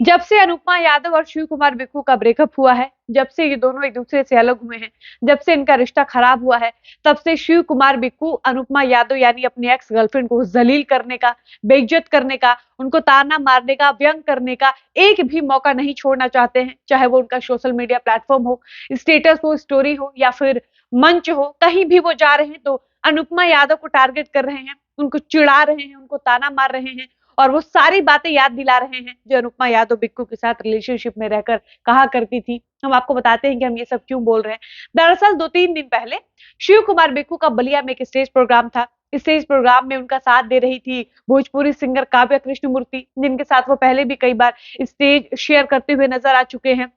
जब से अनुपमा यादव और शिव कुमार बिक्कू का ब्रेकअप हुआ है, जब से ये दोनों एक दूसरे से अलग हुए हैं, जब से इनका रिश्ता खराब हुआ है, तब से शिव कुमार बिक्कू अनुपमा यादव यानी अपनी एक्स गर्लफ्रेंड को जलील करने का, बेइज्जत करने का, उनको ताना मारने का, व्यंग करने का एक भी मौका नहीं छोड़ना चाहते हैं। चाहे वो उनका सोशल मीडिया प्लेटफॉर्म हो, स्टेटस हो, स्टोरी हो या फिर मंच हो, कहीं भी वो जा रहे हैं तो अनुपमा यादव को टारगेट कर रहे हैं, उनको चिढ़ा रहे हैं, उनको ताना मार रहे हैं और वो सारी बातें याद दिला रहे हैं जो अनुपमा यादव बिक्कू के साथ रिलेशनशिप में रहकर कहा करती थी। हम आपको बताते हैं कि हम ये सब क्यों बोल रहे हैं। दरअसल 2-3 दिन पहले शिव कुमार बिक्कू का बलिया में एक स्टेज प्रोग्राम था। स्टेज प्रोग्राम में उनका साथ दे रही थी भोजपुरी सिंगर काव्या कृष्णमूर्ति, जिनके साथ वो पहले भी कई बार स्टेज शेयर करते हुए नजर आ चुके हैं।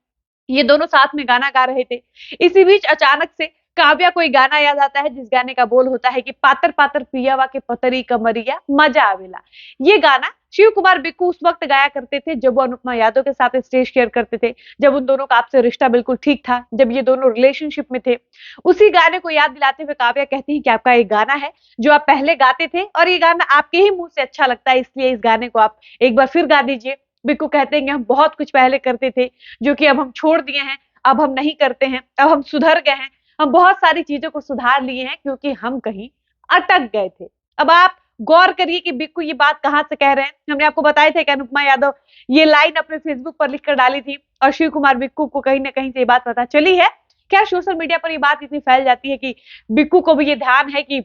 ये दोनों साथ में गाना गा रहे थे। इसी बीच अचानक से काव्या को एक गाना याद आता है जिस गाने का बोल होता है कि पातर पातर पियावा के पतरी कमरिया मजा आवेला। ये गाना शिव कुमार बिक्कू उस वक्त गाया करते थे जब वो अनुपमा यादव के साथ स्टेज शेयर करते थे, जब उन दोनों का आपसे रिश्ता बिल्कुल ठीक था, जब ये दोनों रिलेशनशिप में थे। उसी गाने को याद दिलाते हुए काव्या कहती है कि आपका एक गाना है जो आप पहले गाते थे और ये गाना आपके ही मुंह से अच्छा लगता है, इसलिए इस गाने को आप एक बार फिर गा दीजिए। बिक्कू कहते हैं कि हम बहुत कुछ पहले करते थे जो कि अब हम छोड़ दिए हैं, अब हम नहीं करते हैं, अब हम सुधर गए हैं, हम बहुत सारी चीजों को सुधार लिए हैं क्योंकि हम कहीं अटक गए थे। अब आप गौर करिए कि बिक्कू ये बात कहां से कह रहे हैं। हमने आपको बताया था कि अनुपमा यादव ये लाइन अपने फेसबुक पर लिखकर डाली थी और शिव कुमार बिक्कू को कहीं ना कहीं से ये बात पता चली है। क्या सोशल मीडिया पर ये बात इतनी फैल जाती है कि बिक्कू को भी ये ध्यान है कि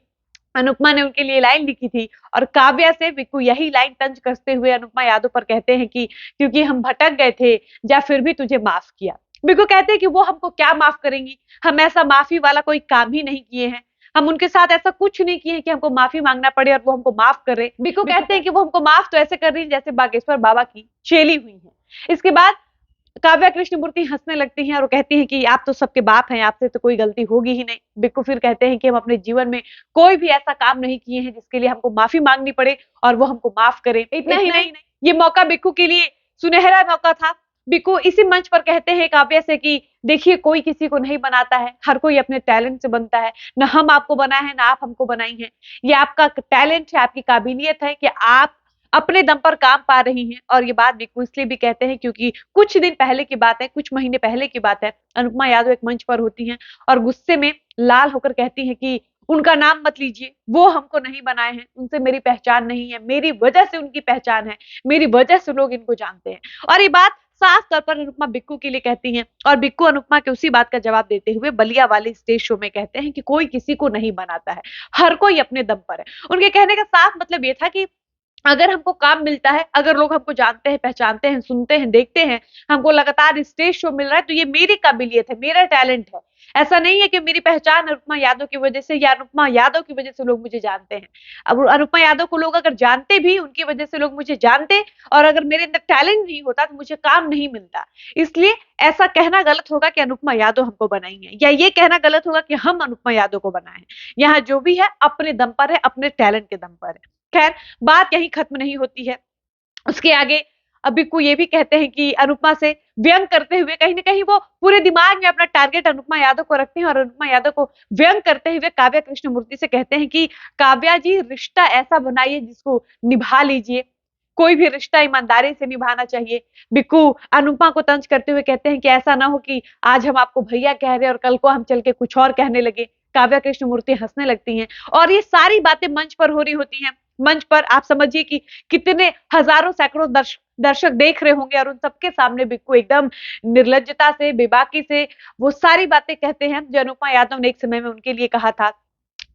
अनुपमा ने उनके लिए लाइन लिखी थी और काव्या से बिक्कू यही लाइन तंज कसते हुए अनुपमा यादव पर कहते हैं कि क्योंकि हम भटक गए थे जा फिर भी तुझे माफ किया। बिक्कू कहते हैं कि वो हमको क्या माफ करेंगी, हम ऐसा माफी वाला कोई काम ही नहीं किए हैं, हम उनके साथ ऐसा कुछ नहीं किए हैं कि हमको माफी मांगना पड़े और वो हमको माफ करे। बिक्कू कहते हैं कि वो हमको माफ तो ऐसे कर रही है जैसे बागेश्वर बाबा की चेली हुई है। इसके बाद काव्या कृष्णमूर्ति हंसने लगती हैं और कहती हैं कि आप तो सबके बाप हैं, आपसे तो कोई गलती होगी ही नहीं। बिक्कू फिर कहते हैं कि हम अपने जीवन में कोई भी ऐसा काम नहीं किए हैं जिसके लिए हमको माफी मांगनी पड़े और वो हमको माफ करे। इतना ही नहीं, ये मौका बिक्कू के लिए सुनहरा मौका था। बिक्कू इसी मंच पर कहते हैं काव्या से कि देखिए कोई किसी को नहीं बनाता है, हर कोई अपने टैलेंट से बनता है, ना हम आपको बनाए हैं ना आप हमको बनाई हैं। ये आपका टैलेंट है, आपकी काबिलियत है कि आप अपने दम पर काम पा रही हैं। और ये बात बिक्कू इसलिए भी कहते हैं क्योंकि कुछ दिन पहले की बात है, कुछ महीने पहले की बात है, अनुपमा यादव एक मंच पर होती हैं और गुस्से में लाल होकर कहती हैं कि उनका नाम मत लीजिए, वो हमको नहीं बनाए हैं, उनसे मेरी पहचान नहीं है, मेरी वजह से उनकी पहचान है, मेरी वजह से लोग इनको जानते हैं। और ये बात साफ तौर पर अनुपमा बिक्कू के लिए कहती हैं और बिक्कू अनुपमा के उसी बात का जवाब देते हुए बलिया वाले स्टेज शो में कहते हैं कि कोई किसी को नहीं बनाता है, हर कोई अपने दम पर है। उनके कहने का साफ मतलब ये था कि अगर हमको काम मिलता है, अगर लोग हमको जानते हैं, पहचानते हैं, सुनते हैं, देखते हैं, हमको लगातार स्टेज शो मिल रहा है तो ये मेरी काबिलियत है, मेरा टैलेंट है। ऐसा नहीं है कि मेरी पहचान अनुपमा यादव की वजह से या अनुपमा यादव की वजह से लोग मुझे जानते हैं। अब अनुपमा यादव को लोग अगर जानते भी, उनकी वजह से लोग मुझे जानते, और अगर मेरे अंदर टैलेंट नहीं होता तो मुझे काम नहीं मिलता। इसलिए ऐसा कहना गलत होगा कि अनुपमा यादव हमको बनाई है, या ये कहना गलत होगा कि हम अनुपमा यादव को बनाए हैं। यहाँ जो भी है अपने दम पर है, अपने टैलेंट के दम पर है। खैर, बात यहीं खत्म नहीं होती है। उसके आगे बिक्कू ये भी कहते हैं कि अनुपमा से व्यंग करते हुए कहीं ना कहीं वो पूरे दिमाग में अपना टारगेट अनुपमा यादव को रखते हैं और अनुपमा यादव को व्यंग करते हुए काव्या कृष्णमूर्ति से कहते हैं कि काव्या जी रिश्ता ऐसा बनाइए जिसको निभा लीजिए, कोई भी रिश्ता ईमानदारी से निभाना चाहिए। बिक्कू अनुपमा को तंज करते हुए कहते हैं कि ऐसा ना हो कि आज हम आपको भैया कह रहे हैं और कल को हम चल के कुछ और कहने लगे। काव्या कृष्णमूर्ति हंसने लगती हैं और ये सारी बातें मंच पर हो रही होती हैं। मंच पर आप समझिए कि कितने हजारों सैकड़ों दर्शक देख रहे होंगे और उन सबके सामने बिक्कू एकदम निर्लज्जता से, बेबाकी से वो सारी बातें कहते हैं जो अनुपमा यादव ने एक समय में उनके लिए कहा था।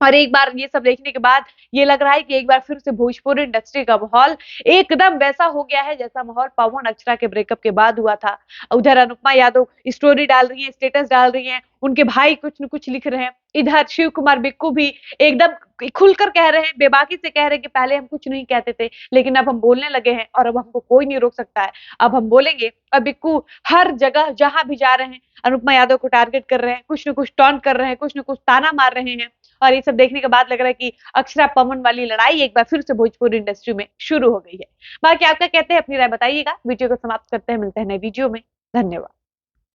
और एक बार ये सब देखने के बाद ये लग रहा है कि एक बार फिर से भोजपुरी इंडस्ट्री का माहौल एकदम वैसा हो गया है जैसा माहौल पवन अक्षरा के ब्रेकअप के बाद हुआ था। उधर अनुपमा यादव स्टोरी डाल रही हैं, स्टेटस डाल रही हैं, उनके भाई कुछ न कुछ लिख रहे हैं, इधर शिव कुमार बिक्कू भी एकदम खुलकर कह रहे हैं, बेबाकी से कह रहे हैं कि पहले हम कुछ नहीं कहते थे लेकिन अब हम बोलने लगे हैं और अब हमको कोई नहीं रोक सकता है, अब हम बोलेंगे। और बिक्कू हर जगह जहां भी जा रहे हैं अनुपमा यादव को टारगेट कर रहे हैं, कुछ न कुछ टॉन्ट कर रहे हैं, कुछ न कुछ ताना मार रहे हैं। और ये सब देखने के बाद लग रहा है कि अक्षरा पवन वाली लड़ाई एक बार फिर से भोजपुरी इंडस्ट्री में शुरू हो गई है। बाकी आपका कहते हैं, अपनी राय बताइएगा। वीडियो को समाप्त करते हैं, मिलते हैं नए वीडियो में। धन्यवाद।